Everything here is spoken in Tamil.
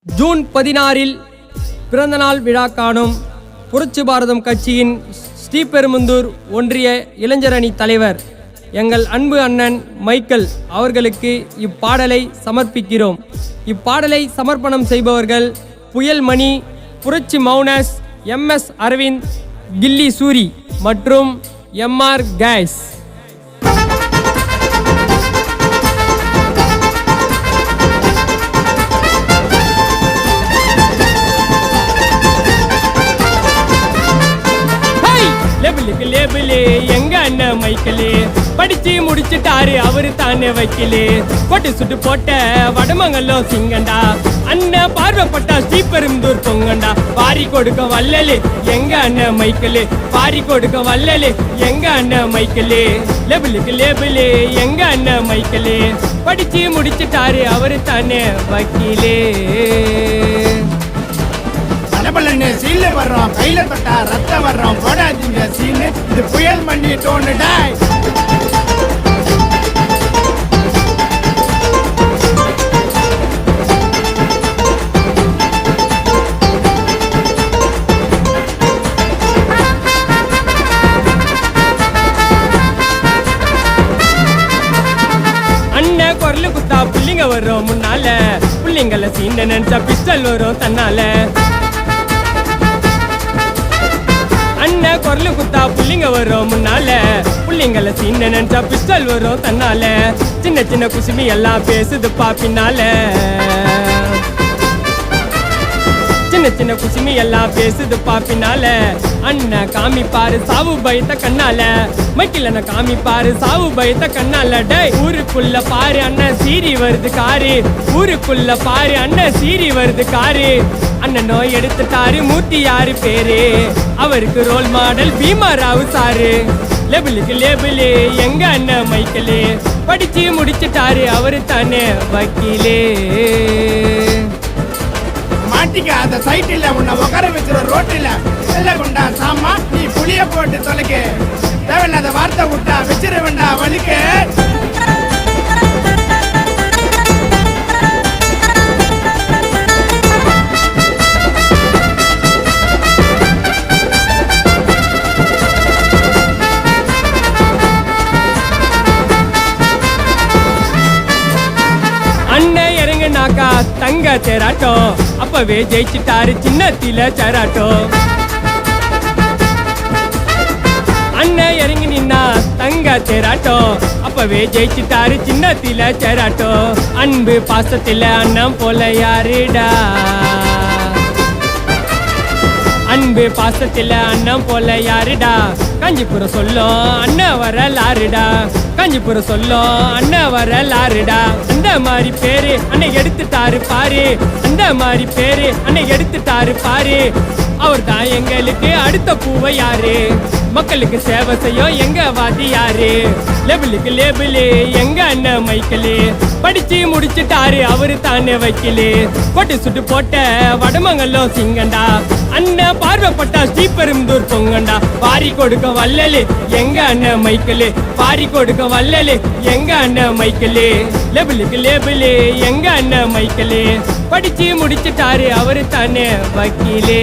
ஜூன் 16 பிறந்தநாள் விழா காணும் புரட்சி பாரதம் கட்சியின் ஸ்ரீபெரும்புதூர் ஒன்றிய இளைஞரணி தலைவர் எங்கள் அன்பு அண்ணன் மைக்கேல் அவர்களுக்கு இப்பாடலை சமர்ப்பிக்கிறோம். இப்பாடலை சமர்ப்பணம் செய்பவர்கள் புயல்மணி, புரட்சி மௌனஸ், MS அரவிந்த், கில்லி சூரி மற்றும் MR கைஸ். லேபிளே எங்க அண்ணன் மைக்கேலு படிச்சு முடிச்சுட்டாரு, அவரு தானே வைக்கலு. கொட்டு சுட்டு போட்ட வடமங்கலம் சிங்கண்டா, அண்ணன் பார்வைப்பட்டா ஸ்ரீபெரும்புதூர் பொங்கண்டா. பாரி கொடுக்க வல்லலு எங்க அண்ணன் மைக்கேலு, பாரி கொடுக்க வல்லலு எங்க அண்ணன் மைக்கேலு. லேபிளு எங்க அண்ணன் மைக்கேலு படிச்சு முடிச்சுட்டாரு, அவரு தானே வைக்கலு. சீல வர்றோம், கையில தொட்டா ரத்தம் வர்றோம், போடாதீங்க சீனு, இது புயல் மண்ணி டோனுடா. அண்ணன் குரலு குத்தா புள்ளிங்க வரும் முன்னால, புள்ளிங்கள சீண்ட நினைச்சா பிஸ்டல் வரும் தன்னால. அண்ணன் குரலு குத்தா புள்ளிங்க வரும் முன்னால, புள்ளிங்கள சீண்ட நினைச்சா பிஸ்டல் வரும் தன்னால. சின்ன சின்ன குசுமி எல்லாம் பேசுதுப்பா பின்னால, சின்ன சின்ன குசுமி எல்லாம் பேசுதுப்பா பின்னால. அண்ணன் காமிப்பாரு சாவு பயத்த கண்ணால, மைக்கில காமிப்பாரு சாவு பயத்த கண்ணால. டே ஊருக்குள்ள பாரு அண்ணன் சீரி வருது காரு, ஊருக்குள்ள பாரு அண்ணன் சீரி வருது காரு. அண்ணன் நோய் எடுத்துட்டாரு, மூர்த்தி யாரு பேரு, அவருக்கு ரோல் மாடல் பீமா ராவு சாரு. லேபிளு எங்க அண்ணன் மைக்கேலு படிச்சு முடிச்சுட்டாரு, அவரு தானே வக்கீலே. மாட்டிக்காத சைட்டில் உன்னை உட்கார வச்சிட ரோட்டில் செல்ல கொண்டா சாமா, நீ புளிய போட்டு தொலைக்கு, தேவையில்லாத வார்த்தை விட்டா வச்சிட வேண்டா வலிக்கு. அண்ணன் இறங்குனாக்கா தங்க தேராட்டம், அப்பவே ஜெயிச்சுட்டாரு சின்னத்தில சேராட்டம். அண்ணன் இறங்கி நின்னா தங்க தேராட்டம், அப்பவே ஜெயிச்சுட்டாரு சின்னத்தில சேராட்டம். அன்பு பாசத்தில அண்ணன் போல யாருடா, அன்பு பாசத்தில அண்ணன் போல யாருடா. காஞ்சிபுரம் சொல்லும் அண்ணன் வரலாறுடா, காஞ்சிபுரம் சொல்லும் அண்ணன் வரலாறுடா. அந்த மாதிரி பேரு அண்ணன் எடுத்துட்டாரு பாரு, அந்த மாதிரி பேரு அண்ணன் எடுத்துட்டாரு பாரு. அவர் தான் எங்களுக்கு அடுத்த பூவை யாரு, மக்களுக்கு சேவை செய்யும் எங்க வாதி யாரு. லேபிளு எங்க அண்ணன் மைக்கேலு படிச்சு முடிச்சுட்டாரு, அவரு தானே வைக்கலு. கொட்டு சுட்டு போட்ட வடமங்கலம் சிங்கண்டா, அண்ணன் பார்வைப்பட்டா ஸ்ரீபெரும்புதூர் பொங்கண்டா. பாரி கொடுக்க வல்லலு எங்க அண்ணன் மைக்கேலு, பாரி கொடுக்க வல்லலு எங்க அண்ணன் மைக்கேலு. லேபிளு எங்க அண்ணன் மைக்கேலு படிச்சு முடிச்சுட்டாரு, அவரு தானே வக்கீலே.